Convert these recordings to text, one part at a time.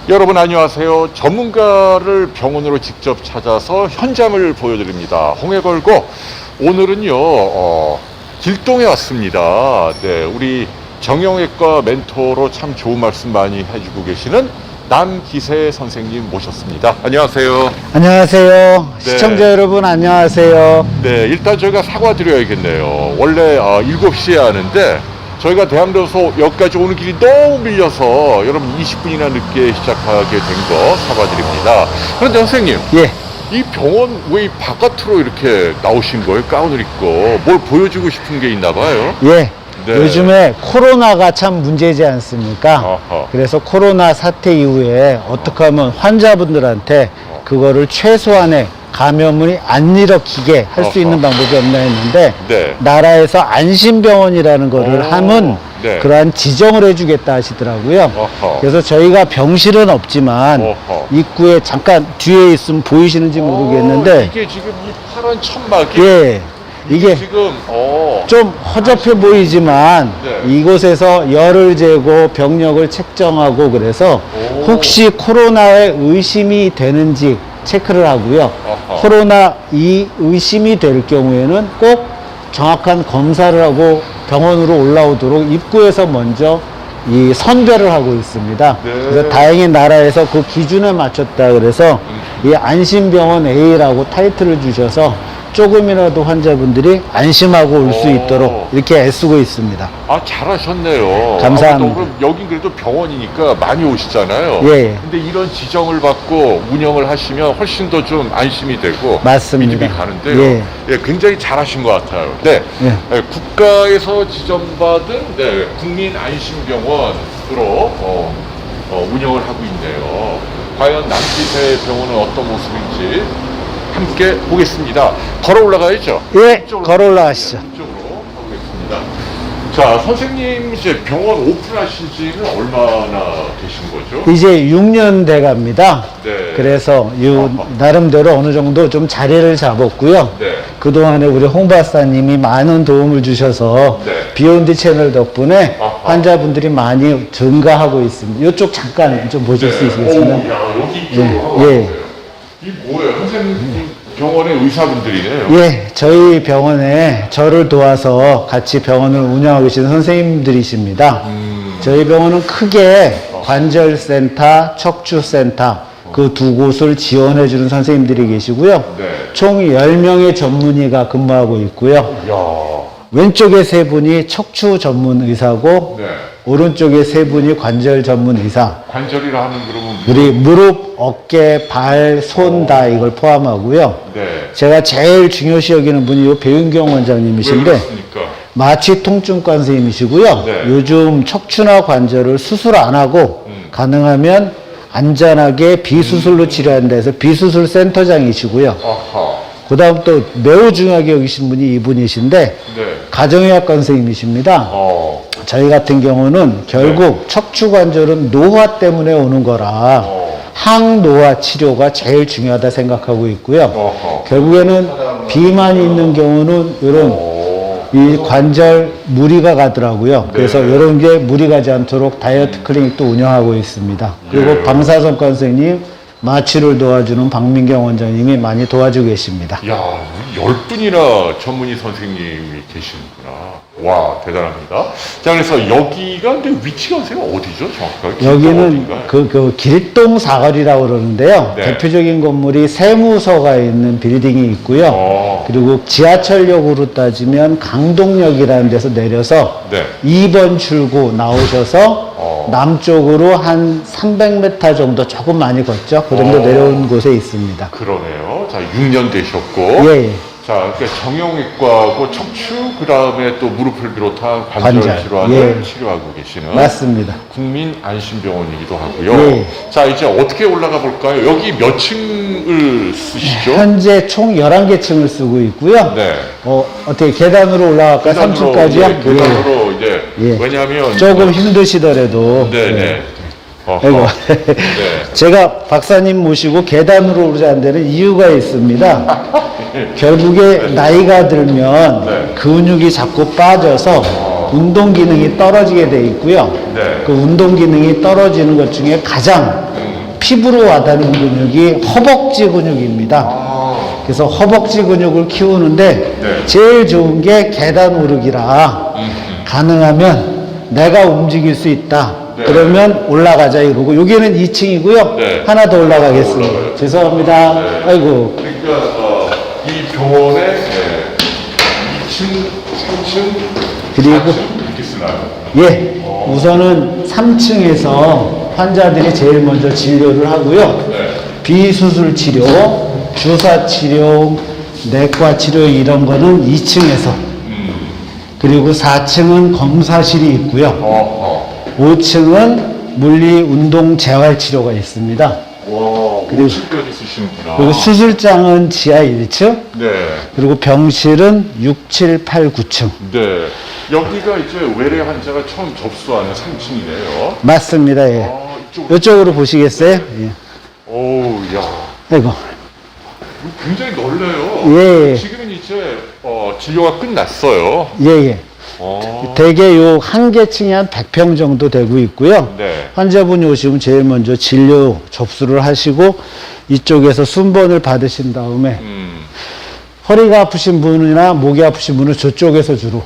여러분 안녕하세요. 전문가를 병원으로 직접 찾아서 현장을 보여드립니다. 홍해 걸고 오늘은요 길동에 왔습니다. 네, 우리 정형외과 멘토로 참 좋은 말씀 많이 해주고 계시는 남기세 선생님 모셨습니다. 안녕하세요. 안녕하세요. 네. 시청자 여러분 안녕하세요. 네, 일단 저희가 사과드려야겠네요. 원래 7시에 하는데 저희가 대학로에서 여기까지 오는 길이 너무 밀려서 여러분 20분이나 늦게 시작하게 된 거 사과드립니다. 그런데 선생님, 예, 이 병원 왜 이 바깥으로 이렇게 나오신 거예요? 가운을 입고 뭘 보여주고 싶은 게 있나 봐요? 예. 네. 요즘에 코로나가 참 문제지 않습니까? 아하. 그래서 코로나 사태 이후에 어떻게 하면 환자분들한테 그거를 최소한의 감염을 안 일으키게 할 수 아하. 있는 방법이 없나 했는데 네. 나라에서 안심병원이라는 거를 오. 하면 네. 그러한 지정을 해주겠다 하시더라고요. 아하. 그래서 저희가 병실은 없지만 아하. 입구에 잠깐 뒤에 있으면 보이시는지 모르겠는데 이게 지금 이 파란 천막이 예, 이게 지금 좀 허접해 보이지만 네. 이곳에서 열을 재고 병력을 책정하고 그래서 오. 혹시 코로나에 의심이 되는지 체크를 하고요. 아하. 코로나 이 의심이 될 경우에는 꼭 정확한 검사를 하고 병원으로 올라오도록 입구에서 먼저 이 선별을 하고 있습니다. 네. 그래서 다행히 나라에서 그 기준에 맞췄다 그래서 이 안심병원 A라고 타이틀을 주셔서 조금이라도 환자분들이 안심하고 올 수 오. 있도록 이렇게 애쓰고 있습니다. 아, 잘하셨네요. 감사합니다. 아무튼 그럼 여긴 그래도 병원이니까 많이 오시잖아요. 예. 근데 이런 지정을 받고 운영을 하시면 훨씬 더 좀 안심이 되고 맞습니다. 믿음이 가는데요. 예. 예, 굉장히 잘하신 것 같아요. 네. 예. 예, 국가에서 지정받은 국민안심병원으로 운영을 하고 있네요. 과연 남기세 병원은 어떤 모습인지 함께 보겠습니다. 걸어 올라가야죠. 예, 이쪽으로 걸어 올라가시죠. 이쪽으로 가보겠습니다. 자, 선생님 이제 병원 오픈하신 지는 얼마나 되신 거죠? 이제 6년 돼 갑니다. 네. 그래서 아하. 나름대로 어느 정도 좀 자리를 잡았고요. 네. 그동안에 우리 홍 박사님이 많은 도움을 주셔서 네. 비욘드 채널 덕분에 아하. 환자분들이 많이 증가하고 있습니다. 이쪽 잠깐 좀 보실 수 있으시겠습니까? 오, 야, 여기 이쪽으로 예, 한번 예. 와보세요. 이 뭐예요? 선생님 병원의 의사분들이네요. 예, 저희 병원에 저를 도와서 같이 병원을 운영하고 계시는 선생님들이십니다. 저희 병원은 크게 관절센터, 척추센터 그 두 곳을 지원해주는 선생님들이 계시고요. 네. 총 10명의 전문의가 근무하고 있고요. 야. 왼쪽에 3분이 척추 전문 의사고 네. 오른쪽에 3분이 관절 전문 의사. 관절이라 하면 그러면 우리 무릎, 어깨, 발, 손 다 이걸 포함하고요. 네. 제가 제일 중요시 여기는 분이 요 배윤경 왜 원장님이신데 그렇습니까? 마취 통증과 선생님이시고요. 네. 요즘 척추나 관절을 수술 안 하고 가능하면 안전하게 비수술로 치료한다 해서 비수술 센터장이시고요. 아하. 그 다음 또 매우 중요하게 여기신 분이 이분이신데 네. 가정의학과 선생님이십니다. 저희 같은 경우는 결국 척추관절은 노화 때문에 오는 거라 항노화 치료가 제일 중요하다 생각하고 있고요. 어허. 결국에는 비만이 있는 경우는 이런 이 관절 무리가 가더라고요. 그래서 네. 이런 게 무리 가지 않도록 다이어트 클리닉도 운영하고 있습니다. 그리고 네. 방사선과 선생님, 마취를 도와주는 박민경 원장님이 많이 도와주고 계십니다. 야, 10분이나 전문의 선생님이 계시는구나. 와, 대단합니다. 자, 그래서 여기가 근데 위치가 선생님 어디죠? 정확하게? 여기는 어딘가요? 그 길동 사거리라고 그러는데요. 네. 대표적인 건물이 세무서가 있는 빌딩이 있고요. 그리고 지하철역으로 따지면 강동역이라는 데서 내려서 네. 2번 출구 나오셔서 남쪽으로 한 300m 정도 조금 많이 걷죠. 그 정도 내려온 곳에 있습니다. 그러네요. 자, 6년 되셨고. 예. 자, 그러니까 정형외과하고 척추, 그 다음에 또 무릎을 비롯한 관절 관절, 질환을 예. 치료하고 계시는 맞습니다. 국민안심병원이기도 하고요. 예. 자, 이제 어떻게 올라가 볼까요? 여기 몇 층을 쓰시죠? 현재 총 11개 층을 쓰고 있고요. 네. 어떻게 계단으로 올라갈까요? 3층까지요? 예, 계단으로 이제 예. 왜냐하면 조금 힘드시더라도. 네네. 아이고. 네. 제가 박사님 모시고 계단으로 오르자는 데는 이유가 있습니다. 결국에 나이가 들면 네. 근육이 자꾸 빠져서 운동 기능이 떨어지게 돼 있고요. 네. 그 운동 기능이 떨어지는 것 중에 가장 피부로 와닿는 근육이 허벅지 근육입니다. 아, 그래서 허벅지 근육을 키우는데 네. 제일 좋은 게 계단 오르기라 가능하면 내가 움직일 수 있다. 네. 그러면 올라가자 이러고 여기는 2층이고요. 네. 하나 더 올라가겠습니다. 올라가요. 죄송합니다. 네. 아이고. 그러니까 이 병원에 2층, 3층, 그리고 4층 이렇게 쓰나요? 예. 우선은 3층에서 환자들이 제일 먼저 진료를 하고요. 네. 비수술 치료, 주사 치료, 내과 치료 이런 거는 2층에서. 그리고 4층은 검사실이 있고요. 5층은 물리 운동 재활 치료가 있습니다. 와, 그리고- 5층까지 쓰시는구나. 그리고 수술장은 지하 1층, 네. 그리고 병실은 6, 7, 8, 9층. 네. 여기가 이제 외래 환자가 처음 접수하는 3층이네요. 맞습니다. 예. 이쪽으로 보시겠어요? 예. 오우, 야. 아이고. 굉장히 넓네요. 예. 지금은 이제 진료가 끝났어요. 예, 예. 어. 대개 요 한 개층이 한 100평 정도 되고 있고요. 네. 환자분이 오시면 제일 먼저 진료 접수를 하시고 이쪽에서 순번을 받으신 다음에 허리가 아프신 분이나 목이 아프신 분은 저쪽에서 주로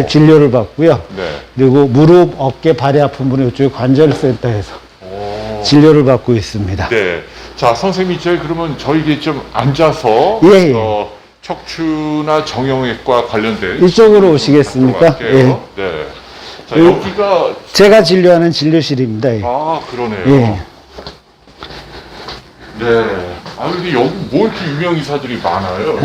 진료를 받고요. 네. 그리고 무릎, 어깨, 발이 아픈 분은 이쪽에 관절센터에서 진료를 받고 있습니다. 네. 자, 선생님, 이제 그러면 저에게 좀 앉아서 예, 예. 척추나 정형외과 관련된 이쪽으로 오시겠습니까? 들어갈게요. 네. 자, 요- 여기가 제가 진료하는 진료실입니다. 예. 그러네요. 예. 네. 아, 근데 여기 뭐 이렇게 유명 인사들이 많아요?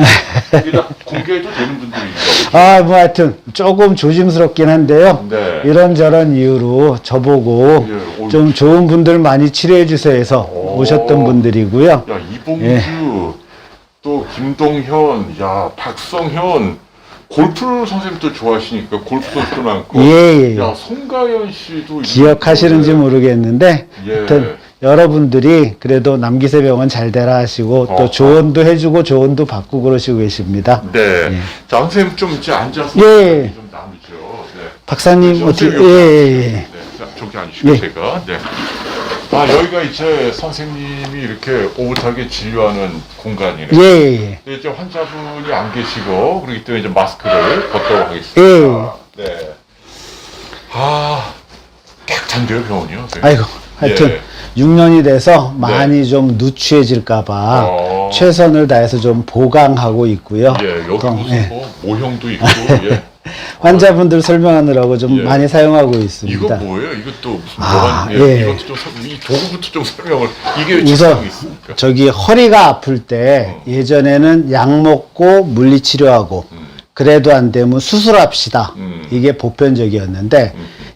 이게 다 공개해도 되는 분들이죠. 뭐 하여튼 조금 조심스럽긴 한데요. 네. 이런저런 이유로 저보고 예, 좀 좋은 분들 많이 치료해 주세요 해서 오셨던 분들이고요. 야, 이봉주, 예. 또 김동현, 야, 박성현, 골프 선생님도 좋아하시니까 골프 선수도 많고. 예, 예. 야, 송가연 씨도. 기억하시는지 모르겠는데 예. 하여튼 여러분들이 그래도 남기세 병원 잘 되라 하시고 또 어허. 조언도 해주고 조언도 받고 그러시고 계십니다. 네. 자, 선생님 좀 이제 앉아서 예. 좀 나누죠. 네. 박사님 어떻게 선생님 여기 예. 네. 자, 저기 앉으시고 예. 제가. 네. 여기가 이제 선생님이 이렇게 오붓하게 진료하는 공간이네요. 예. 근데 이제 환자분이 안 계시고 그렇기 때문에 이제 마스크를 벗도록 하겠습니다. 네. 깨끗한데요, 병원이요? 선생님? 아이고 하여튼 예. 6년이 돼서 많이 좀 누추해질까봐 어. 최선을 다해서 좀 보강하고 있고요. 예, 여기 그럼, 무슨 예. 뭐 모형도 있고, 예. 환자분들 설명하느라고 좀 예. 많이 사용하고 이거 있습니다. 뭐예요? 이것도 무슨 아, 뭐가, 예. 이것도 좀, 이 도구부터 좀 설명을, 이게 왜 우선 지장이 있습니까? 저기 허리가 아플 때 예전에는 약 먹고 물리치료하고 그래도 안 되면 수술합시다. 이게 보편적이었는데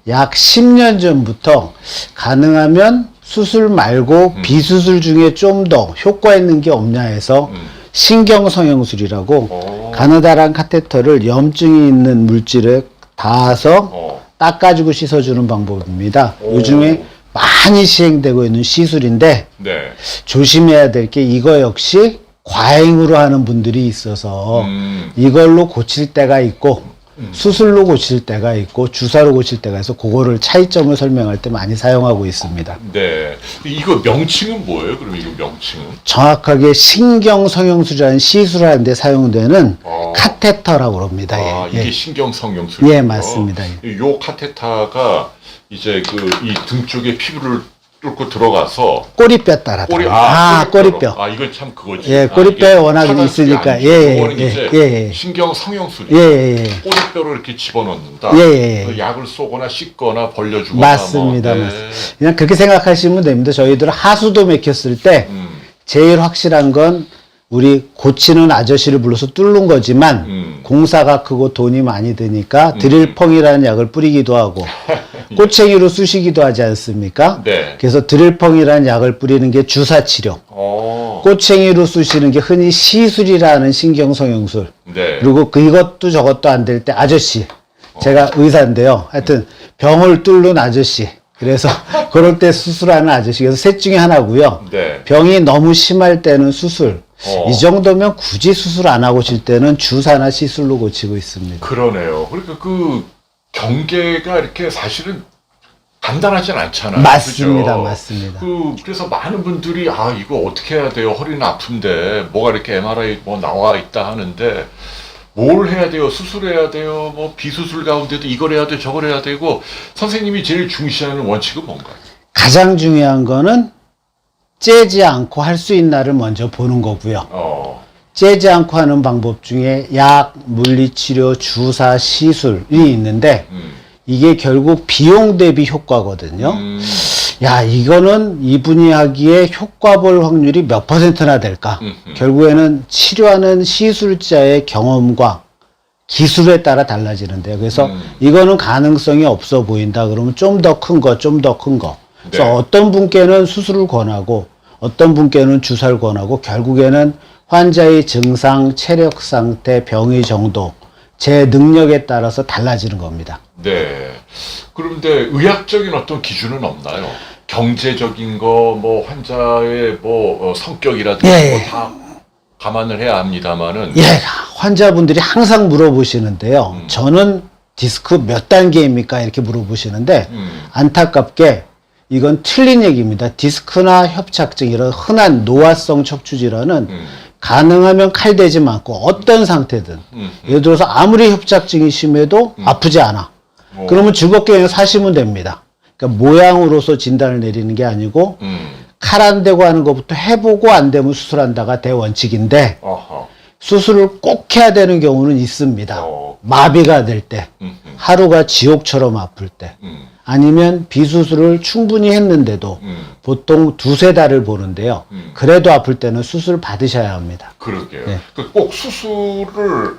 약 10년 전부터 가능하면 수술 말고 비수술 중에 좀 더 효과 있는 게 없냐 해서 신경성형술이라고 가느다란 카테터를 염증이 있는 물질에 닿아서 닦아주고 씻어주는 방법입니다. 요즘에 많이 시행되고 있는 시술인데 네. 조심해야 될 게 이거 역시 과잉으로 하는 분들이 있어서 이걸로 고칠 때가 있고 수술로 고칠 때가 있고 주사로 고칠 때가 있어서 그거를 차이점을 설명할 때 많이 사용하고 있습니다. 네. 이거 명칭은 뭐예요? 그럼 이거 명칭은? 정확하게 신경성형술이라는 시술을 하는데 사용되는 카테터라고 합니다. 이게 신경성형술. 예, 맞습니다. 요 카테타가 이제 이 등 쪽에 피부를 뚫고 들어가서 꼬리뼈 따라. 꼬리뼈. 이건 참 그거지. 예, 꼬리뼈에 워낙 차단술이 있으니까. 아니죠. 예, 이거는 예, 이제 예. 신경성형술이. 예. 꼬리뼈를 이렇게 집어넣는다. 예. 그 약을 쏘거나 씻거나 벌려주거나. 맞습니다. 뭐. 맞습니다. 그냥 그렇게 생각하시면 됩니다. 저희들 하수도 막혔을 때 제일 확실한 건 우리 고치는 아저씨를 불러서 뚫는 거지만 공사가 크고 돈이 많이 드니까 드릴펑이라는 약을 뿌리기도 하고 꼬챙이로 쑤시기도 하지 않습니까? 네. 그래서 드릴펑이라는 약을 뿌리는 게 주사치료, 꼬챙이로 쑤시는 게 흔히 시술이라는 신경성형술. 네. 그리고 이것도 저것도 안 될 때 아저씨. 제가 의사인데요. 하여튼 병을 뚫는 아저씨. 그래서 그럴 때 수술하는 아저씨. 그래서 셋 중에 하나고요. 네. 병이 너무 심할 때는 수술. 이 정도면 굳이 수술 안 하고 칠 때는 주사나 시술로 고치고 있습니다. 그러네요. 그러니까 그 경계가 이렇게 사실은 간단하진 않잖아요. 맞습니다. 그죠? 맞습니다. 그래서 많은 분들이 이거 어떻게 해야 돼요? 허리는 아픈데 뭐가 이렇게 MRI 뭐 나와 있다 하는데 뭘 해야 돼요? 수술해야 돼요? 뭐 비수술 가운데도 이걸 해야 돼, 저걸 해야 되고 선생님이 제일 중시하는 원칙은 뭔가요? 가장 중요한 거는 째지 않고 할 수 있나를 먼저 보는 거고요. 째지 않고 하는 방법 중에 약, 물리치료, 주사, 시술이 있는데 이게 결국 비용 대비 효과거든요. 야, 이거는 이분이 하기에 효과 볼 확률이 몇 %나 될까? 결국에는 치료하는 시술자의 경험과 기술에 따라 달라지는데요. 그래서 이거는 가능성이 없어 보인다. 그러면 좀 더 큰 거, 좀 더 큰 거. 그래서 네. 어떤 분께는 수술을 권하고 어떤 분께는 주사를 권하고 결국에는 환자의 증상, 체력 상태, 병의 정도, 제 능력에 따라서 달라지는 겁니다. 네. 그런데 의학적인 어떤 기준은 없나요? 경제적인 거, 뭐 환자의 뭐 성격이라든지 예, 뭐 예. 다 감안을 해야 합니다만은. 예, 환자분들이 항상 물어보시는데요. 저는 디스크 몇 단계입니까? 이렇게 물어보시는데 안타깝게 이건 틀린 얘기입니다. 디스크나 협착증 이런 흔한 노화성 척추질환은 가능하면 칼대지 않고 어떤 상태든 예를 들어서 아무리 협착증이 심해도 아프지 않아. 그러면 즐겁게 그냥 사시면 됩니다. 그러니까 모양으로서 진단을 내리는 게 아니고 칼 안 대고 하는 것부터 해보고 안 되면 수술한다가 대원칙인데 어허. 수술을 꼭 해야 되는 경우는 있습니다. 마비가 될 때, 하루가 지옥처럼 아플 때, 아니면 비수술을 충분히 했는데도 보통 2-3달을 보는데요. 그래도 아플 때는 수술 받으셔야 합니다. 그러게요. 네. 꼭 수술을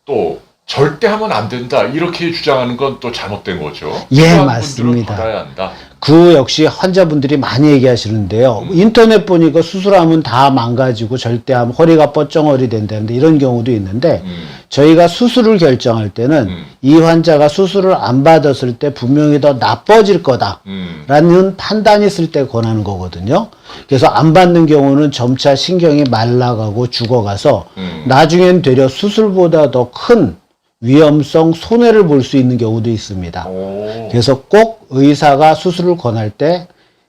또 절대 하면 안 된다 이렇게 주장하는 건 또 잘못된 거죠. 예, 필요한 맞습니다. 분들은 받아야 한다. 그 역시 환자분들이 많이 얘기하시는데요. 인터넷 보니까 수술하면 다 망가지고 절대 하면 허리가 뻗쩡허리 된다는데 이런 경우도 있는데 저희가 수술을 결정할 때는 이 환자가 수술을 안 받았을 때 분명히 더 나빠질 거다라는 판단이 있을 때 권하는 거거든요. 그래서 안 받는 경우는 점차 신경이 말라가고 죽어가서 나중엔 되려 수술보다 더 큰 위험성 손해를 볼 수 있는 경우도 있습니다. 그래서 꼭 의사가 수술을 권할 때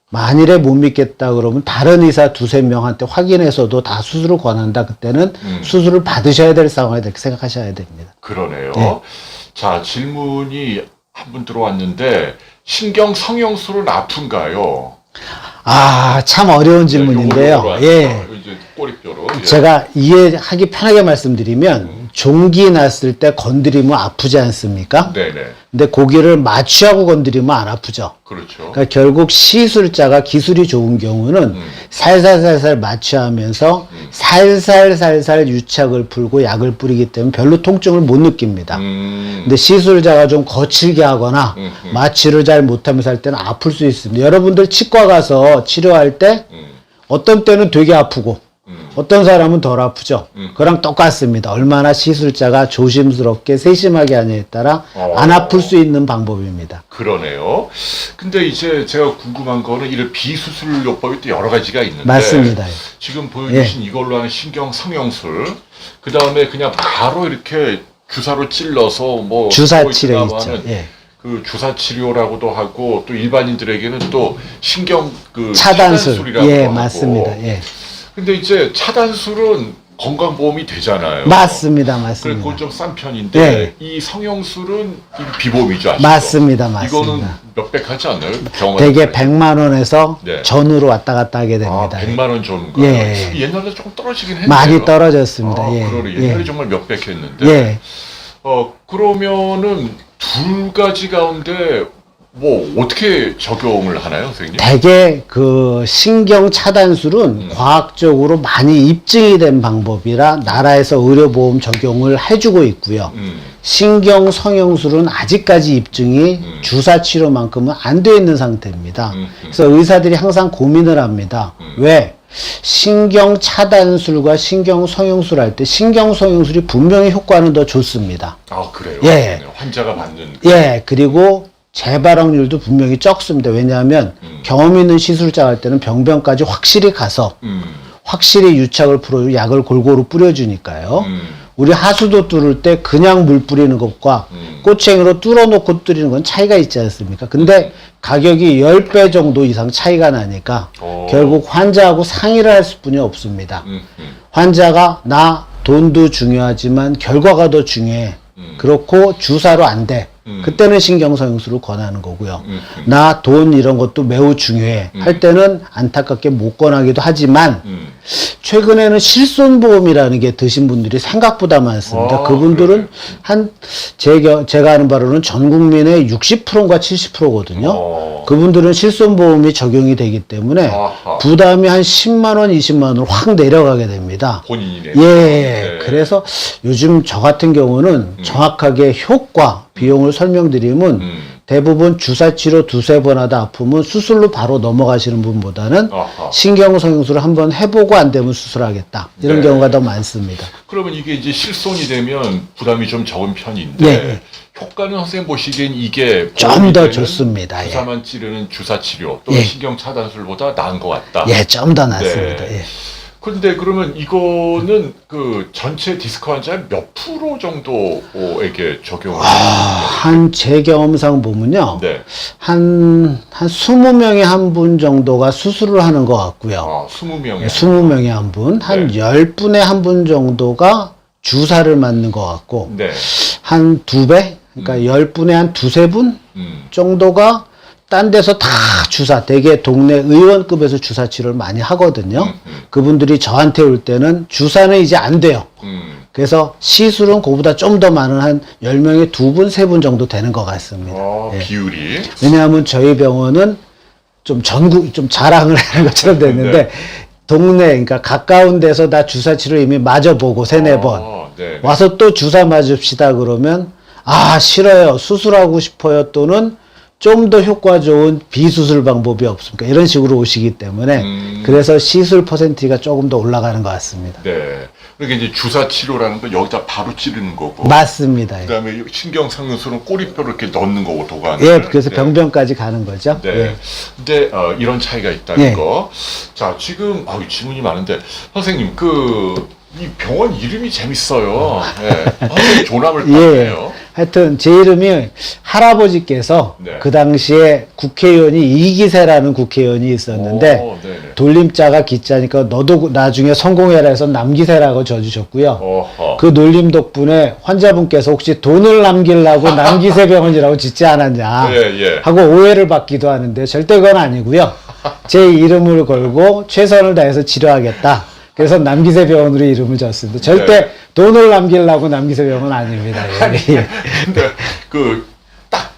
만일에 못 믿겠다 그러면 다른 의사 2-3명한테 확인해서도 다 수술을 권한다. 그때는 수술을 받으셔야 될 상황이 이렇게 생각하셔야 됩니다. 그러네요. 네. 자, 질문이 한 분 들어왔는데 신경 성형술은 아픈가요? 아, 참 어려운 질문인데요. 예. 이제 꼬리뼈로. 예. 제가 이해하기 편하게 말씀드리면 종기 났을 때 건드리면 아프지 않습니까? 네네. 근데 고기를 마취하고 건드리면 안 아프죠. 그렇죠. 그러니까 결국 시술자가 기술이 좋은 경우는 살살살살 마취하면서 살살살살 유착을 풀고 약을 뿌리기 때문에 별로 통증을 못 느낍니다. 근데 시술자가 좀 거칠게 하거나 마취를 잘 못하면서 할 때는 아플 수 있습니다. 여러분들 치과 가서 치료할 때 어떤 때는 되게 아프고 어떤 사람은 덜 아프죠. 그랑 똑같습니다. 얼마나 시술자가 조심스럽게 세심하게 하냐에 따라 안 아플 수 있는 방법입니다. 그러네요. 근데 이제 제가 궁금한 거는 이런 비수술요법이 또 여러 가지가 있는데 맞습니다. 지금 보여주신 이걸로 하는 신경 성형술 그 다음에 그냥 바로 이렇게 주사로 찔러서 뭐 주사 치료 하는 있죠. 예. 그 주사 치료라고도 하고 또 일반인들에게는 또 신경 그 차단술. 차단술이라고 예, 하고. 맞습니다. 예. 근데 이제 차단술은 건강보험이 되잖아요. 맞습니다. 그래, 맞습니다. 그건 좀 싼 편인데 네. 이 성형술은 이 비보험이죠, 아시죠? 맞습니다. 이거는 맞습니다. 몇백 하지 않나요? 병원 대개 100만 원에서 네. 전후로 왔다 갔다 하게 됩니다. 100만 원 정도. 예. 옛날에 조금 떨어지긴 했네요. 많이 떨어졌습니다. 예. 그러네. 옛날에 예. 정말 몇백 했는데. 예. 그러면은 두 가지 가운데 뭐 어떻게 적용을 하나요, 선생님? 대개 그 신경 차단술은 과학적으로 많이 입증이 된 방법이라 나라에서 의료보험 적용을 해주고 있고요. 신경 성형술은 아직까지 입증이 주사 치료만큼은 안 돼 있는 상태입니다. 그래서 의사들이 항상 고민을 합니다. 왜? 신경 차단술과 신경 성형술 할 때 신경 성형술이 분명히 효과는 더 좋습니다. 아, 그래요? 예. 환자가 받는. 예, 그리고 재발 확률도 분명히 적습니다. 왜냐하면 경험 있는 시술자 할 때는 병변까지 확실히 가서 확실히 유착을 풀어주고 약을 골고루 뿌려주니까요. 우리 하수도 뚫을 때 그냥 물 뿌리는 것과 꼬챙이로 뚫어놓고 뚫리는 건 차이가 있지 않습니까? 근데 가격이 10배 정도 이상 차이가 나니까 결국 환자하고 상의를 할 수뿐이 없습니다. 환자가 나 돈도 중요하지만 결과가 더 중요해. 그렇고 주사로 안 돼. 그때는 신경성형술을 권하는 거고요. 나 돈 이런 것도 매우 중요해. 할 때는 안타깝게 못 권하기도 하지만 최근에는 실손보험이라는 게 드신 분들이 생각보다 많습니다. 그분들은 제가 아는 바로는 전 국민의 60%인가 70%거든요. 그분들은 실손보험이 적용이 되기 때문에 부담이 한 10만 원, 20만 원으로 확 내려가게 됩니다. 본인이 예. 네. 그래서 요즘 저 같은 경우는 정확하게 효과, 비용을 설명드리면 대부분 주사치료 두세 번 하다 아프면 수술로 바로 넘어가시는 분보다는 신경성형술을 한번 해보고 안 되면 수술하겠다. 이런 경우가 더 많습니다. 그러면 이게 이제 실손이 되면 부담이 좀 적은 편인데 네. 효과는 선생님 보시기엔 이게 좀 더 좋습니다. 주사만 찌르는 주사치료 또는 신경차단술보다 나은 것 같다. 예, 좀 더 낫습니다. 네. 예. 그런데 그러면 이거는 그 전체 디스크 환자의 몇 프로 정도에게 적용을 한 제 경험상 보면요. 네. 한 20명에 한 분 정도가 수술을 하는 것 같고요. 20명에. 20명에 한 분, 한 네. 10분에 한 분 정도가 주사를 맞는 것 같고, 네. 한 2배? 그러니까 10분에 한 2-3분 정도가 딴 데서 다 주사, 대개 동네 의원급에서 주사 치료를 많이 하거든요. 그분들이 저한테 올 때는 주사는 이제 안 돼요. 그래서 시술은 그보다 좀 더 많은 한 10명에 2분, 3분 정도 되는 것 같습니다. 예. 비율이. 왜냐하면 저희 병원은 좀 좀 자랑을 하는 것처럼 됐는데, 네. 동네, 그러니까 가까운 데서 다 주사 치료 이미 맞아보고 3-4번. 네. 와서 또 주사 맞읍시다 그러면, 싫어요. 수술하고 싶어요. 또는 좀 더 효과 좋은 비수술 방법이 없습니까? 이런 식으로 오시기 때문에 그래서 시술 퍼센티가 조금 더 올라가는 것 같습니다. 네. 그러니까 이제 주사 치료라는 건 여기다 바로 찌르는 거고. 맞습니다. 그다음에 신경상술은 꼬리뼈를 이렇게 넣는 거고 도관을. 예, 그래서 네. 병변까지 가는 거죠. 네. 예. 근데 이런 차이가 있다는 예. 거. 자, 지금 질문이 많은데 선생님 이 병원 이름이 재밌어요. 네. 조남을 땄네요. 하여튼 제 이름이 할아버지께서 네. 그 당시에 국회의원이 이기세라는 국회의원이 있었는데 네네. 돌림자가 기자니까 너도 나중에 성공해라 해서 남기세라고 져주셨고요. 어허. 그 놀림 덕분에 환자분께서 혹시 돈을 남기려고 남기세 병원이라고 짓지 않았냐 예. 하고 오해를 받기도 하는데 절대 그건 아니고요. 제 이름을 걸고 최선을 다해서 치료하겠다. 그래서 남기세 병원으로 이름을 졌습니다. 절대 네. 돈을 남기려고 남기세 병원 아닙니다. 예. 근데 딱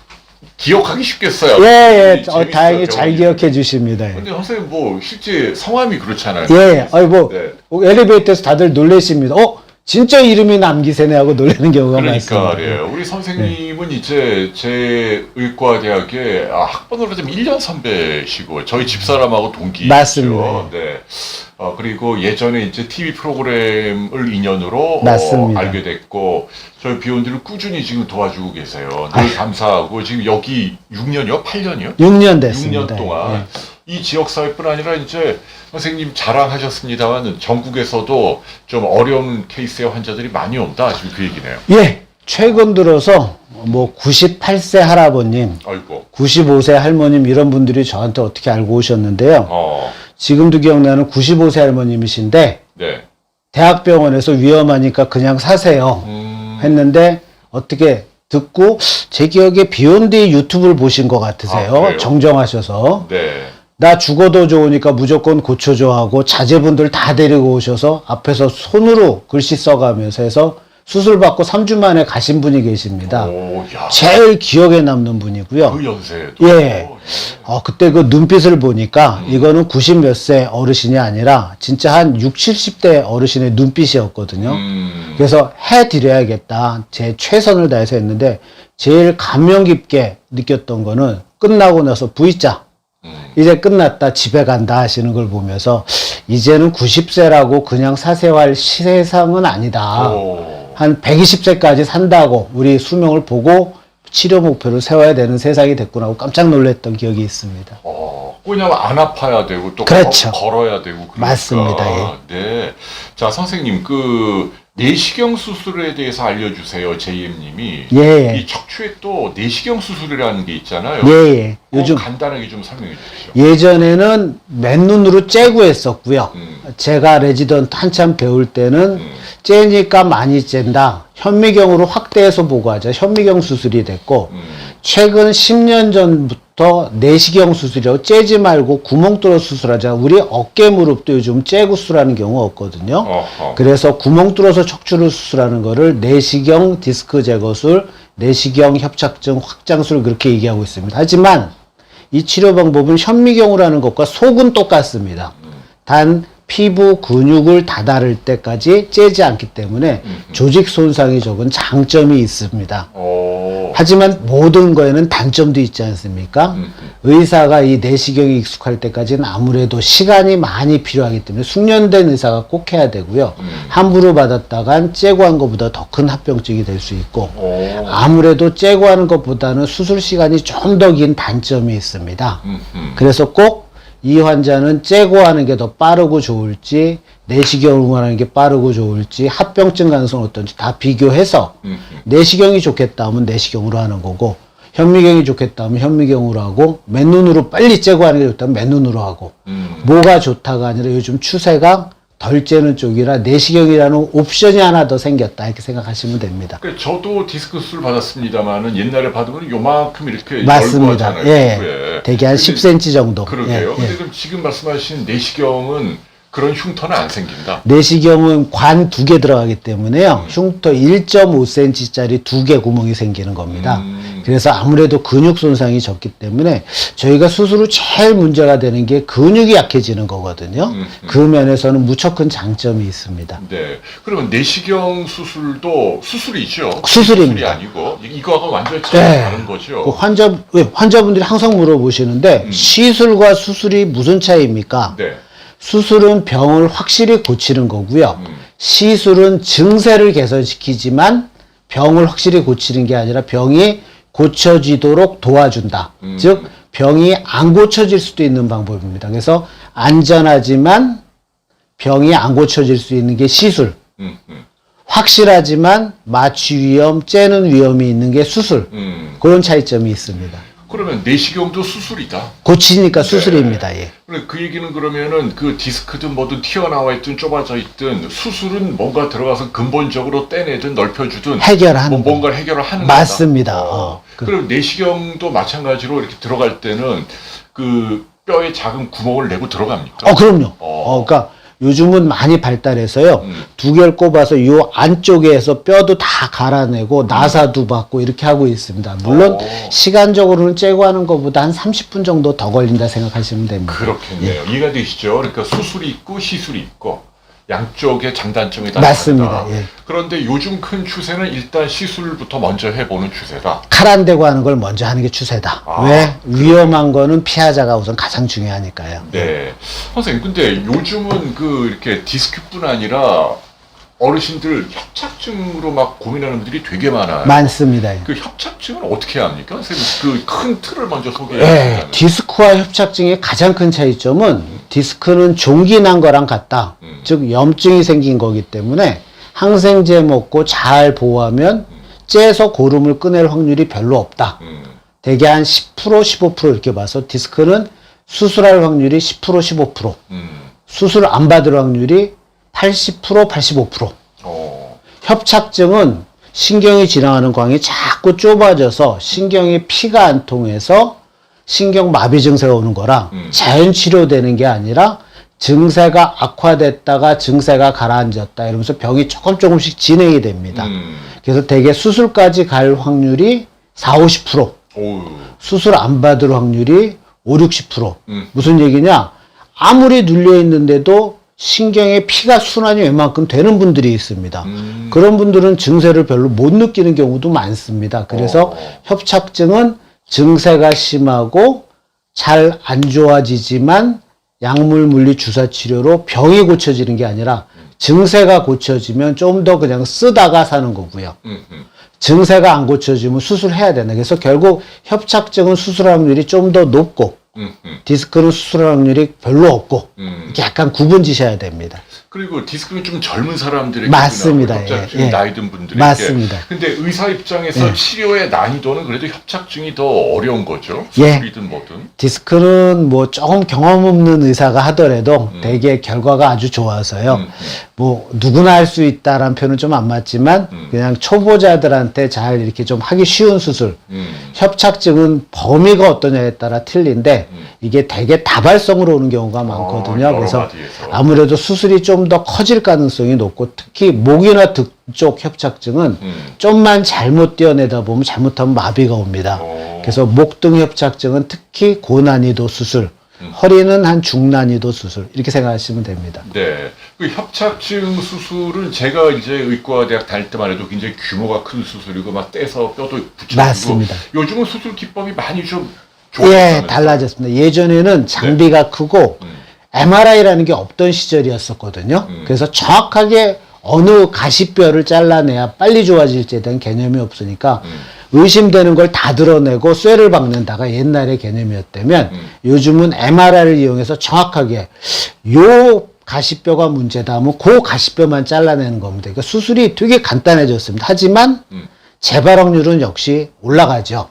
기억하기 쉽겠어요. 예. 재밌어요, 다행히 잘 병원이. 기억해 주십니다. 예. 근데 선생님 실제 성함이 그렇잖아요. 예. 네. 엘리베이터에서 다들 놀라십니다. 진짜 이름이 남기세네 하고 놀라는 경우가 그러니까 많습니다. 말이에요. 우리 선생님은 이제 제 의과대학의 학번으로 좀 1년 선배시고 저희 집사람하고 동기죠. 맞습니다. 네. 그리고 예전에 이제 TV 프로그램을 인연으로 맞습니다. 알게 됐고 저희 비원들을 꾸준히 지금 도와주고 계세요. 늘 감사하고 지금 여기 6년이요? 8년이요? 6년 됐습니다. 6년 동안 이 지역사회뿐 아니라 이제 선생님 자랑하셨습니다만 전국에서도 좀 어려운 케이스의 환자들이 많이 온다. 지금 그 얘기네요. 예. 최근 들어서 98세 할아버님, 아이고. 95세 할머님 이런 분들이 저한테 어떻게 알고 오셨는데요. 지금도 기억나는 95세 할머님이신데 네. 대학병원에서 위험하니까 그냥 사세요 했는데 어떻게 듣고 제 기억에 비욘드 유튜브를 보신 것 같으세요. 그래요? 정정하셔서 네. 나 죽어도 좋으니까 무조건 고쳐줘 하고 자제분들 다 데리고 오셔서 앞에서 손으로 글씨 써가면서 해서 수술 받고 3주 만에 가신 분이 계십니다. 야. 제일 기억에 남는 분이고요. 그 연세에도. 예. 그때 그 눈빛을 보니까 이거는 90 몇 세 어르신이 아니라 진짜 한 60, 70대 어르신의 눈빛이었거든요. 그래서 해드려야겠다. 제 최선을 다해서 했는데 제일 감명 깊게 느꼈던 거는 끝나고 나서 V자. 이제 끝났다 집에 간다 하시는 걸 보면서 이제는 90세라고 그냥 사세할 세상은 아니다. 한 120세까지 산다고 우리 수명을 보고 치료 목표를 세워야 되는 세상이 됐구나 하고 깜짝 놀랐던 기억이 있습니다. 왜냐면 안 아파야 되고 또 그렇죠. 걸어야 되고 그러니까. 맞습니다. 예. 네. 자, 선생님 내시경 수술에 대해서 알려주세요, JM님이. 예. 이 척추에 또 내시경 수술이라는 게 있잖아요. 예. 요즘 간단하게 좀 설명해 주십시오. 예전에는 맨눈으로 째고 했었고요. 제가 레지던트 한참 배울 때는 째니까 많이 쨘다. 현미경으로 확대해서 보고 하자. 현미경 수술이 됐고 최근 10년 전부터 내시경 수술이라고 째지 말고 구멍 뚫어 수술하자. 우리 어깨 무릎도 요즘 째고 수술하는 경우가 없거든요. 어허. 그래서 구멍 뚫어서 척추를 수술하는 거를 내시경 디스크 제거술, 내시경 협착증 확장술 그렇게 얘기하고 있습니다. 하지만 이 치료 방법은 현미경으로 하는 것과 속은 똑같습니다. 단 피부 근육을 다다를 때까지 째지 않기 때문에 조직 손상이 적은 장점이 있습니다. 하지만 모든 거에는 단점도 있지 않습니까? 의사가 이 내시경이 익숙할 때까지는 아무래도 시간이 많이 필요하기 때문에 숙련된 의사가 꼭 해야 되고요. 함부로 받았다간 째고 한 것보다 더 큰 합병증이 될 수 있고 아무래도 째고 하는 것보다는 수술 시간이 좀 더 긴 단점이 있습니다. 그래서 꼭 이 환자는 째고 하는 게 더 빠르고 좋을지 내시경으로 하는 게 빠르고 좋을지 합병증 가능성은 어떤지 다 비교해서 내시경이 좋겠다 하면 내시경으로 하는 거고 현미경이 좋겠다 하면 현미경으로 하고 맨눈으로 빨리 째고 하는 게 좋다면 맨눈으로 하고 뭐가 좋다가 아니라 요즘 추세가 덜 째는 쪽이라 내시경이라는 옵션이 하나 더 생겼다 이렇게 생각하시면 됩니다. 저도 디스크 수술 받았습니다만은 옛날에 받으면 요만큼 이렇게 맞습니다. 넓고 하잖아요. 예. 대개 한 10cm 정도. 그러게요. 예. 근데 그럼 지금 말씀하신 내시경은 그런 흉터는 안 생긴다. 내시경은 관 2개 들어가기 때문에요. 흉터 1.5cm짜리 2개 구멍이 생기는 겁니다. 그래서 아무래도 근육 손상이 적기 때문에 저희가 수술 후 제일 문제가 되는 게 근육이 약해지는 거거든요. 그 면에서는 무척 큰 장점이 있습니다. 네. 그러면 내시경 수술도 수술이죠. 수술입니다. 수술이 아니고 이거하고 완전히 네. 다른 거죠. 그 환자분들이 항상 물어보시는데 시술과 수술이 무슨 차이입니까? 네. 수술은 병을 확실히 고치는 거고요. 시술은 증세를 개선시키지만 병을 확실히 고치는 게 아니라 병이 고쳐지도록 도와준다. 즉 병이 안 고쳐질 수도 있는 방법입니다. 그래서 안전하지만 병이 안 고쳐질 수 있는 게 시술. 확실하지만 마취 위험, 째는 위험이 있는 게 수술. 그런 차이점이 있습니다. 그러면 내시경도 수술이다. 고치니까 수술입니다. 예. 그 얘기는 그러면은 그 디스크든 뭐든 튀어나와 있든 좁아져 있든 수술은 뭔가 들어가서 근본적으로 떼내든 넓혀주든 해결하는 뭔가를 해결을 하는 맞습니다. 거다. 그럼 내시경도 마찬가지로 이렇게 들어갈 때는 그 뼈에 작은 구멍을 내고 들어갑니까? 그럼요. 그러니까 요즘은 많이 발달해서요. 2개를 꼽아서 요 안쪽에서 뼈도 다 갈아내고 나사도 받고 이렇게 하고 있습니다. 물론 시간적으로는 째고 하는 것보다 한 30분 정도 더 걸린다 생각하시면 됩니다. 그렇겠네요. 이해가 되시죠? 그러니까 수술이 있고 시술이 있고 양쪽의 장단점이 다 맞습니다. 다르다. 예. 그런데 요즘 큰 추세는 일단 시술부터 먼저 해보는 추세다. 칼 안 대고 하는 걸 먼저 하는 게 추세다. 왜? 위험한 거는 피하자가 우선 가장 중요하니까요. 네. 선생님, 근데 요즘은 이렇게 디스크뿐 아니라 어르신들 협착증으로 막 고민하는 분들이 되게 많아요. 많습니다. 그 협착증은 어떻게 해야 합니까? 선생님, 그 큰 틀을 먼저 소개해 네, 주시면. 디스크와 협착증의 가장 큰 차이점은 디스크는 종기 난 거랑 같다. 즉 염증이 생긴 거기 때문에 항생제 먹고 잘 보호하면 째서 고름을 꺼낼 확률이 별로 없다. 대개 한 10%, 15% 이렇게 봐서 디스크는 수술할 확률이 10%, 15%. 수술 안 받을 확률이 80%, 85%. 협착증은 신경이 지나가는 광이 자꾸 좁아져서 신경에 피가 안 통해서 신경 마비 증세가 오는 거라 자연 치료되는 게 아니라 증세가 악화됐다가 증세가 가라앉았다 이러면서 병이 조금씩 진행이 됩니다. 그래서 대개 수술까지 갈 확률이 40, 50%. 수술 안 받을 확률이 50, 60%. 무슨 얘기냐? 아무리 눌려 있는데도 신경에 피가 순환이 웬만큼 되는 분들이 있습니다. 그런 분들은 증세를 별로 못 느끼는 경우도 많습니다. 그래서 협착증은 증세가 심하고 잘 안 좋아지지만 약물 물리 주사 치료로 병이 고쳐지는 게 아니라 증세가 고쳐지면 좀 더 그냥 쓰다가 사는 거고요. 증세가 안 고쳐지면 수술해야 된다. 그래서 결국 협착증은 수술 확률이 좀 더 높고 디스크는 수술 확률이 별로 없고 이렇게 약간 구분 지셔야 됩니다. 그리고 디스크는 좀 젊은 사람들에게 맞습니다. 협착증이 예. 나이 든 분들에게. 맞습니다. 근데 의사 입장에서 예. 치료의 난이도는 그래도 협착증이 더 어려운 거죠. 예. 수술이든 뭐든. 디스크는 뭐 조금 경험 없는 의사가 하더라도 대개 결과가 아주 좋아서요. 뭐 누구나 할 수 있다라는 표현은 좀 안 맞지만 그냥 초보자들한테 잘 이렇게 좀 하기 쉬운 수술. 협착증은 범위가 어떠냐에 따라 틀린데 이게 대개 다발성으로 오는 경우가 많거든요. 여러 그래서 마디에서. 아무래도 수술이 좀 더 커질 가능성이 높고 특히 목이나 등 쪽 협착증은 좀만 잘못 떼어내다 보면 잘못하면 마비가 옵니다. 그래서 목등 협착증은 특히 고난이도 수술, 허리는 한 중난이도 수술 이렇게 생각하시면 됩니다. 네. 그 협착증 수술은 제가 이제 의과대학 다닐 때만 해도 굉장히 규모가 큰 수술이고 막 떼서 뼈도 붙여주고. 맞습니다. 요즘은 수술 기법이 많이 좀 예, 좋아졌다면서요? 달라졌습니다. 예전에는 장비가 크고 MRI라는 게 없던 시절이었었거든요. 그래서 정확하게 어느 가시뼈를 잘라내야 빨리 좋아질지에 대한 개념이 없으니까 의심되는 걸 다 드러내고 쇠를 박는다가 옛날의 개념이었다면 요즘은 MRI를 이용해서 정확하게 요 가시뼈가 문제다 하면 그 가시뼈만 잘라내는 겁니다. 그러니까 수술이 되게 간단해졌습니다. 하지만 재발 확률은 역시 올라가죠.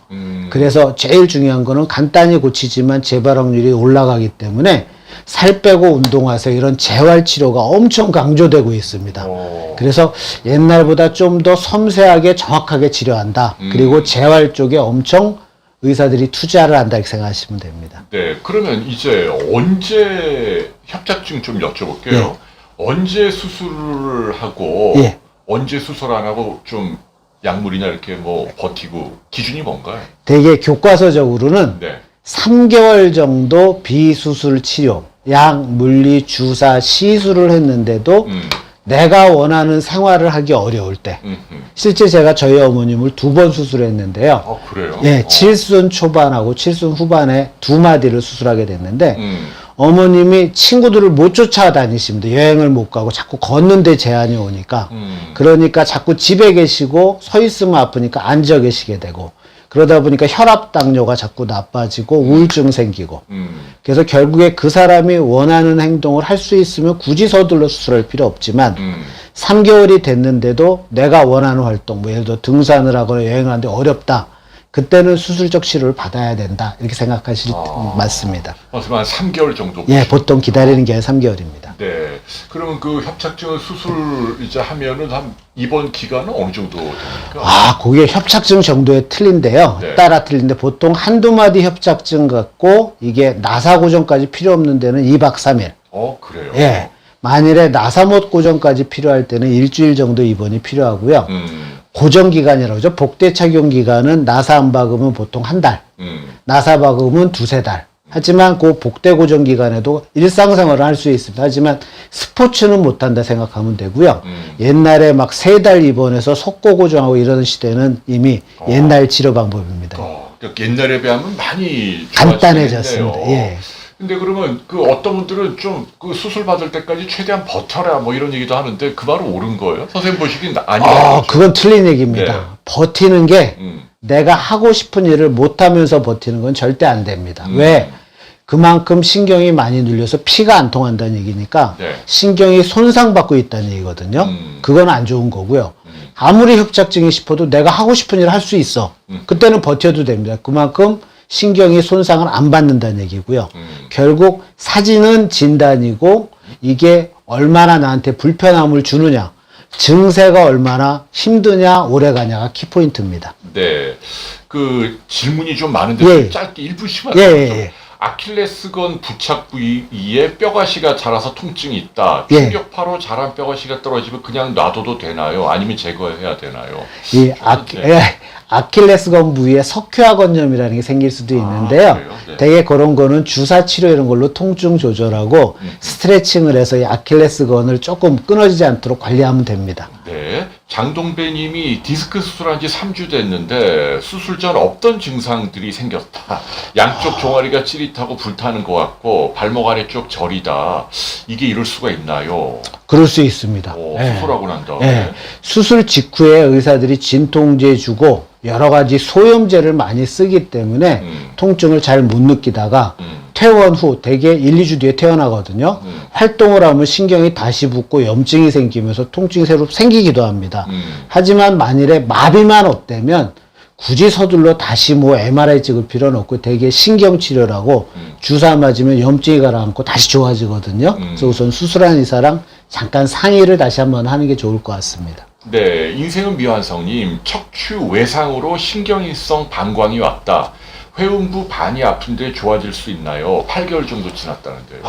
그래서 제일 중요한 거는 간단히 고치지만 재발 확률이 올라가기 때문에 살 빼고 운동하세요. 이런 재활 치료가 엄청 강조되고 있습니다. 그래서 옛날보다 좀 더 섬세하게 정확하게 치료한다. 그리고 재활 쪽에 엄청 의사들이 투자를 한다 이렇게 생각하시면 됩니다. 네. 그러면 이제 언제 협착증 좀 여쭤볼게요. 예. 언제 수술을 하고 예. 언제 수술 안 하고 좀 약물이나 이렇게 뭐 버티고 기준이 뭔가요? 되게 교과서적으로는 네. 3개월 정도 비수술 치료, 약, 물리, 주사, 시술을 했는데도 내가 원하는 생활을 하기 어려울 때 실제 제가 저희 어머님을 2번 수술했는데요. 아, 그래요? 예, 7순 초반하고 7순 후반에 2마디를 수술하게 됐는데 어머님이 친구들을 못 쫓아다니십니다. 여행을 못 가고 자꾸 걷는데 제한이 오니까 그러니까 자꾸 집에 계시고 서 있으면 아프니까 앉아 계시게 되고 그러다 보니까 혈압 당뇨가 자꾸 나빠지고 우울증 생기고 그래서 결국에 그 사람이 원하는 행동을 할 수 있으면 굳이 서둘러 수술할 필요 없지만 3개월이 됐는데도 내가 원하는 활동 뭐 예를 들어 등산을 하거나 여행을 하는데 어렵다. 그때는 수술적 치료를 받아야 된다. 이렇게 생각하실 맞습니다. 한 3개월 정도. 예, 보통 기다리는 게 3개월입니다. 네. 그러면 그 협착증 수술 이제 하면은 한 입원 기간은 어느 정도 됩니까? 아, 그게 협착증 정도에 틀린데요. 네. 따라 틀린데 보통 한두 마디 협착증 갖고 이게 나사 고정까지 필요 없는 데는 2박 3일. 그래요? 예. 만일에 나사못 고정까지 필요할 때는 일주일 정도 입원이 필요하고요. 고정 기간이라고 하죠. 복대 착용 기간은 나사 안 박으면 보통 한 달, 나사 박으면 2~3달. 하지만 그 복대 고정 기간에도 일상생활을 할 수 있습니다. 하지만 스포츠는 못한다 생각하면 되고요. 옛날에 막 3달 입원해서 속고 고정하고 이러는 시대는 이미 옛날 치료 방법입니다. 그러니까 옛날에 비하면 많이 간단해졌습니다. 좋아지겠네요. 예. 근데 그러면 그 어떤 분들은 좀 그 수술 받을 때까지 최대한 버텨라 뭐 이런 얘기도 하는데 그 말은 옳은 거예요? 선생님 보시기엔 아니라고. 그건 틀린 얘기입니다. 네. 버티는 게 내가 하고 싶은 일을 못하면서 버티는 건 절대 안 됩니다. 왜? 그만큼 신경이 많이 눌려서 피가 안 통한다는 얘기니까 네. 신경이 손상받고 있다는 얘기거든요. 그건 안 좋은 거고요. 아무리 협착증이 싶어도 내가 하고 싶은 일을 할 수 있어. 그때는 버텨도 됩니다. 그만큼 신경이 손상을 안 받는다는 얘기고요. 결국 사진은 진단이고 이게 얼마나 나한테 불편함을 주느냐, 증세가 얼마나 힘드냐, 오래가냐가 키포인트입니다. 네. 그 질문이 좀 많은데 예. 좀 짧게 1분씩만. 예, 예. 아킬레스건 부착 부위에 뼈가시가 자라서 통증이 있다. 예. 충격파로 자란 뼈가시가 떨어지면 그냥 놔둬도 되나요? 아니면 제거해야 되나요? 이 네. 아킬레스건 부위에 석회화건염이라는 게 생길 수도 있는데요. 그래요? 네. 되게 그런 거는 주사 치료 이런 걸로 통증 조절하고 스트레칭을 해서 이 아킬레스건을 조금 끊어지지 않도록 관리하면 됩니다. 네. 장동배 님이 디스크 수술한 지 3주 됐는데 수술 전 없던 증상들이 생겼다. 양쪽 종아리가 찌릿하고 불타는 것 같고 발목 아래쪽 저리다. 이게 이럴 수가 있나요? 그럴 수 있습니다. 예. 수술하고 난 다음에. 예. 수술 직후에 의사들이 진통제 주고 여러 가지 소염제를 많이 쓰기 때문에 통증을 잘 못 느끼다가 퇴원 후 대개 1, 2주 뒤에 퇴원하거든요. 활동을 하면 신경이 다시 붓고 염증이 생기면서 통증이 새로 생기기도 합니다. 하지만 만일에 마비만 없다면 굳이 서둘러 다시 뭐 MRI 찍을 필요는 없고 대개 신경치료라고 주사 맞으면 염증이 가라앉고 다시 좋아지거든요. 그래서 우선 수술한 의사랑 잠깐 상의를 다시 한번 하는 게 좋을 것 같습니다. 네, 인생은 미완성님, 척추 외상으로 신경인성 방광이 왔다. 회음부 반이 아픈데 좋아질 수 있나요? 8개월 정도 지났다는데요.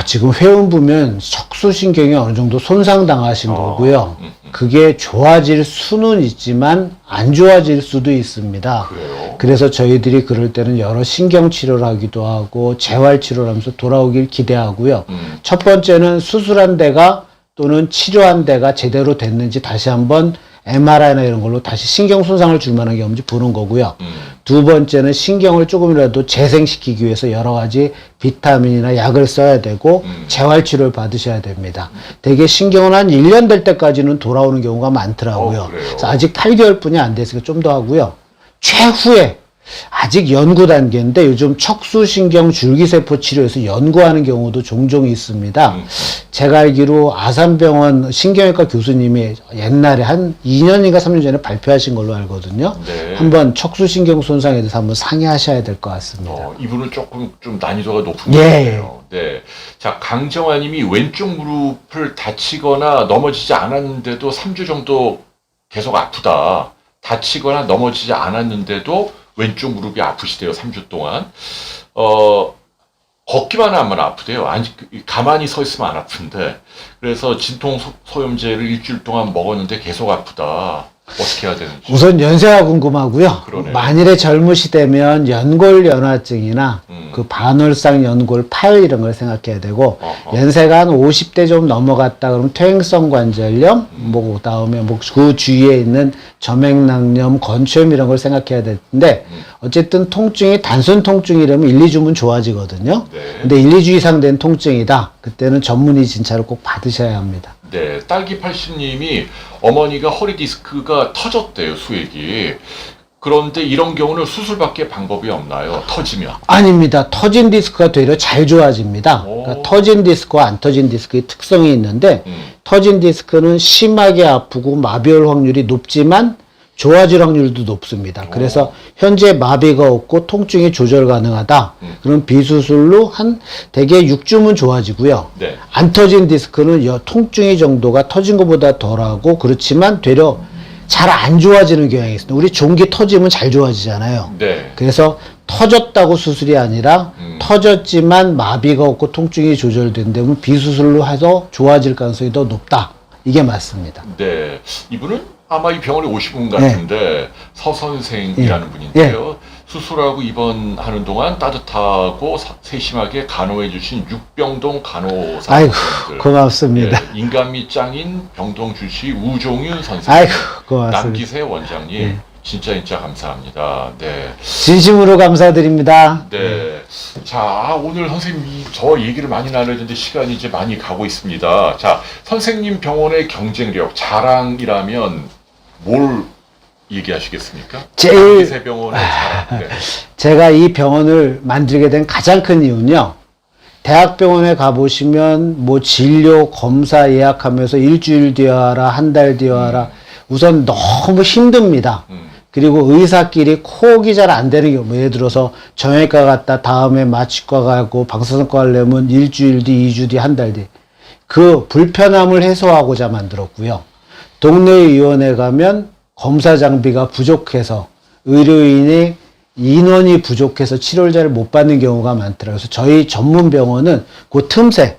지금 회음부면 척수신경이 어느 정도 손상당하신 거고요. 그게 좋아질 수는 있지만 안 좋아질 수도 있습니다. 그래요? 그래서 저희들이 그럴 때는 여러 신경치료를 하기도 하고 재활치료를 하면서 돌아오길 기대하고요. 첫 번째는 수술한 데가 또는 치료한 데가 제대로 됐는지 다시 한번 MRI나 이런 걸로 다시 신경 손상을 줄 만한 게 없는지 보는 거고요. 두 번째는 신경을 조금이라도 재생시키기 위해서 여러 가지 비타민이나 약을 써야 되고 재활치료를 받으셔야 됩니다. 대개 신경은 한 1년 될 때까지는 돌아오는 경우가 많더라고요. 그래서 아직 8개월뿐이 안 됐으니까 좀 더 하고요. 최후에 아직 연구 단계인데 요즘 척수신경 줄기세포 치료에서 연구하는 경우도 종종 있습니다. 제가 알기로 아산병원 신경외과 교수님이 옛날에 한 2년인가 3년 전에 발표하신 걸로 알거든요. 네. 한번 척수신경 손상에 대해서 한번 상의하셔야 될 것 같습니다. 이분은 조금 좀 난이도가 높은 예. 것 같아요. 네. 자, 강정아님이 왼쪽 무릎을 다치거나 넘어지지 않았는데도 3주 정도 계속 아프다. 다치거나 넘어지지 않았는데도 왼쪽 무릎이 아프시대요. 3주 동안. 걷기만 하면 아프대요. 가만히 서 있으면 안 아픈데. 그래서 진통 소염제를 일주일 동안 먹었는데 계속 아프다. 어떻게 해야 되는지. 우선 연세가 궁금하고요. 그러네요. 만일에 젊으시다면 연골연화증이나 그 반월상 연골 파열 이런 걸 생각해야 되고 연세가 한 50대 좀 넘어갔다 그러면 퇴행성 관절염, 뭐 그다음에 뭐 그 주위에 있는 점액낭염, 건초염 이런 걸 생각해야 되는데 어쨌든 통증이 단순 통증이라면 1, 2주면 좋아지거든요. 네. 근데 1, 2주 이상 된 통증이다. 그때는 전문의 진찰을 꼭 받으셔야 합니다. 네, 딸기 80님이 어머니가 허리 디스크가 터졌대요, 수액이. 그런데 이런 경우는 수술밖에 방법이 없나요? 터지면. 아닙니다. 터진 디스크가 되려 잘 좋아집니다. 그러니까 터진 디스크와 안 터진 디스크의 특성이 있는데 터진 디스크는 심하게 아프고 마비올 확률이 높지만 좋아질 확률도 높습니다. 그래서 현재 마비가 없고 통증이 조절 가능하다. 그럼 비수술로 한 대개 6주면 좋아지고요. 네. 안 터진 디스크는 통증이 정도가 터진 것보다 덜하고 그렇지만 되려 잘 안 좋아지는 경향이 있습니다. 우리 종기 터지면 잘 좋아지잖아요. 네. 그래서 터졌다고 수술이 아니라 터졌지만 마비가 없고 통증이 조절된다면 비수술로 해서 좋아질 가능성이 더 높다. 이게 맞습니다. 네. 이분은 아마 이 병원에 오신 분 같은데 서 선생이라는 분인데요. 수술하고 입원하는 동안 따뜻하고 세심하게 간호해 주신 육병동 간호사. 아이고, 고맙습니다. 네, 인간미 짱인 병동 주치 우종윤 선생님. 아이고, 고맙습니다. 남기세 원장님. 진짜 감사합니다. 네. 진심으로 감사드립니다. 네. 자, 오늘 선생님이 저 얘기를 많이 나누는데 시간이 이제 많이 가고 있습니다. 자, 선생님 병원의 경쟁력, 자랑이라면 뭘 얘기하시겠습니까? 남기세 병원의 자랑. 네. 제가 이 병원을 만들게 된 가장 큰 이유는요. 대학병원에 가보시면 뭐 진료, 검사 예약하면서 일주일 뒤에 와라, 한 달 뒤에 와라. 우선 너무 힘듭니다. 그리고 의사끼리 코옥이 잘 안 되는 경우, 예를 들어서 정형외과 갔다 다음에 마취과 가고 방사선과 가려면 일주일 뒤, 2주 뒤, 한 달 뒤. 그 불편함을 해소하고자 만들었고요. 동네 의원에 가면 검사 장비가 부족해서 의료인이 인원이 부족해서 치료를 잘 못 받는 경우가 많더라고요. 그래서 저희 전문 병원은 그 틈새,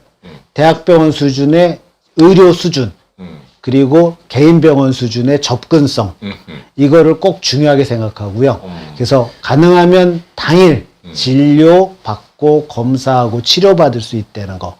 대학병원 수준의 의료 수준, 그리고 개인 병원 수준의 접근성, 이거를 꼭 중요하게 생각하고요. 그래서 가능하면 당일 진료 받고 검사하고 치료받을 수 있다는 거.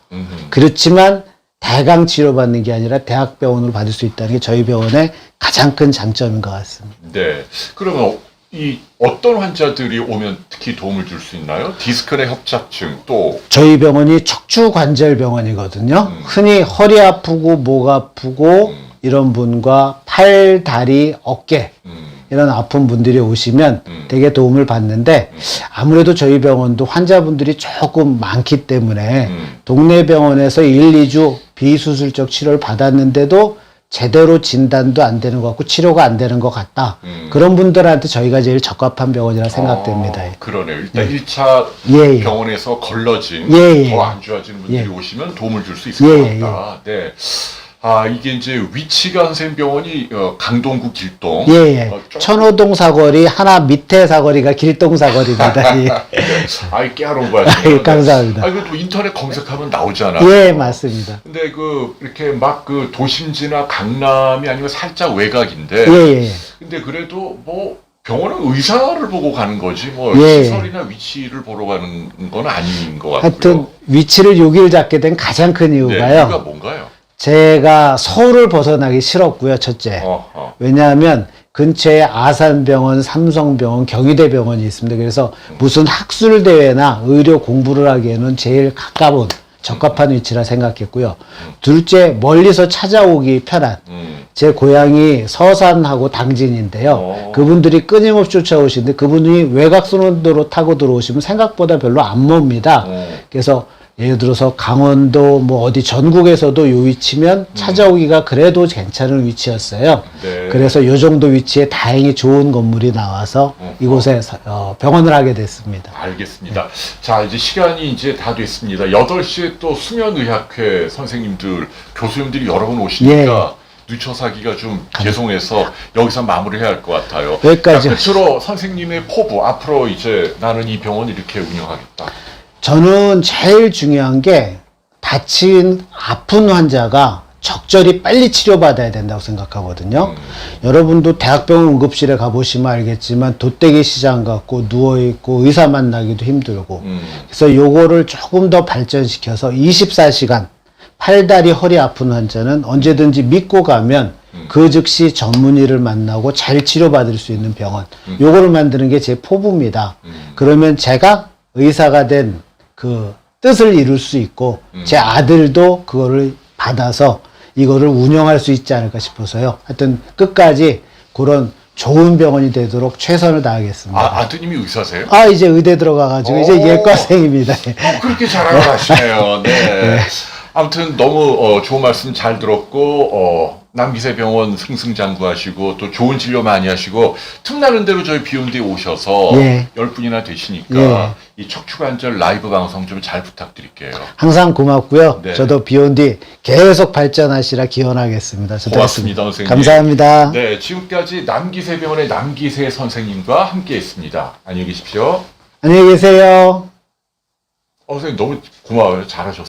그렇지만 대강 치료받는 게 아니라 대학병원으로 받을 수 있다는 게 저희 병원의 가장 큰 장점인 것 같습니다. 네. 그러면 이 어떤 환자들이 오면 특히 도움을 줄 수 있나요? 디스크 내 협착증 또 저희 병원이 척추관절병원이거든요. 흔히 허리 아프고 목 아프고 이런 분과 팔, 다리, 어깨 이런 아픈 분들이 오시면 되게 도움을 받는데 아무래도 저희 병원도 환자분들이 조금 많기 때문에 동네 병원에서 1, 2주 비수술적 치료를 받았는데도 제대로 진단도 안 되는 것 같고 치료가 안 되는 것 같다. 그런 분들한테 저희가 제일 적합한 병원이라 생각됩니다. 그러네요. 일단 1차 예, 예. 병원에서 걸러진 예, 예. 더 안 좋아지는 분들이 예. 오시면 도움을 줄 수 있을 예, 것 같다. 네. 아, 이게 이제 위치가 선생님 병원이 강동구 길동. 예, 예. 천호동 사거리 하나 밑에 사거리가 길동 사거리입니다. 예. 아이, 깨알은 거야. 감사합니다. 아, 이거 또 인터넷 검색하면 나오잖아. 예, 맞습니다. 근데 이렇게 막 도심지나 강남이 아니고 살짝 외곽인데. 예, 예. 근데 그래도 병원은 의사를 보고 가는 거지, 예. 시설이나 위치를 보러 가는 건 아닌 것 같고요. 하여튼 위치를 여기를 잡게 된 가장 큰 네, 이유가요. 이유가 뭔가요? 제가 서울을 벗어나기 싫었고요, 첫째. 왜냐하면 근처에 아산병원, 삼성병원, 경희대병원이 있습니다. 그래서 무슨 학술대회나 의료 공부를 하기에는 제일 가까운 적합한 위치라 생각했고요. 둘째, 멀리서 찾아오기 편한. 제 고향이 서산하고 당진인데요. 그분들이 끊임없이 쫓아오시는데 그분이 외곽순환도로 타고 들어오시면 생각보다 별로 안 멉니다. 그래서 예를 들어서 강원도 어디 전국에서도 요 위치면 찾아오기가 그래도 괜찮은 위치였어요. 네. 그래서 요 정도 위치에 다행히 좋은 건물이 나와서 이곳에 병원을 하게 됐습니다. 알겠습니다. 자, 이제 시간이 이제 다 됐습니다. 8시에 또 수면의학회 선생님들, 교수님들이 여러 분 오시니까 늦춰서 하기가 좀 죄송해서 여기서 마무리해야 할 것 같아요. 여기까지 자, 끝으로 선생님의 포부, 앞으로 이제 나는 이 병원을 이렇게 운영하겠다. 저는 제일 중요한 게 다친 아픈 환자가 적절히 빨리 치료받아야 된다고 생각하거든요. 여러분도 대학병원 응급실에 가보시면 알겠지만 돗대기 시장 같고 누워있고 의사 만나기도 힘들고 그래서 요거를 조금 더 발전시켜서 24시간 팔다리 허리 아픈 환자는 언제든지 믿고 가면 그 즉시 전문의를 만나고 잘 치료받을 수 있는 병원 요거를 만드는 게 제 포부입니다. 그러면 제가 의사가 된 그 뜻을 이룰 수 있고 제 아들도 그거를 받아서 이거를 운영할 수 있지 않을까 싶어서요. 하여튼 끝까지 그런 좋은 병원이 되도록 최선을 다하겠습니다. 아드님이 의사세요? 이제 의대 들어가가지고 이제 예과생입니다. 그렇게 자랑을 하시네요. 네. 아무튼 너무 좋은 말씀 잘 들었고 남기세병원 승승장구하시고 또 좋은 진료 많이 하시고 틈나는 대로 저희 비욘드에 오셔서 10분이나 되시니까 이 척추관절 라이브 방송 좀 잘 부탁드릴게요. 항상 고맙고요. 네. 저도 비욘드 계속 발전하시라 기원하겠습니다. 저도 고맙습니다, 선생님. 감사합니다. 네, 지금까지 남기세병원의 남기세 선생님과 함께했습니다. 안녕히 계십시오. 안녕히 계세요. 선생님 너무 고마워요. 잘하셨어요.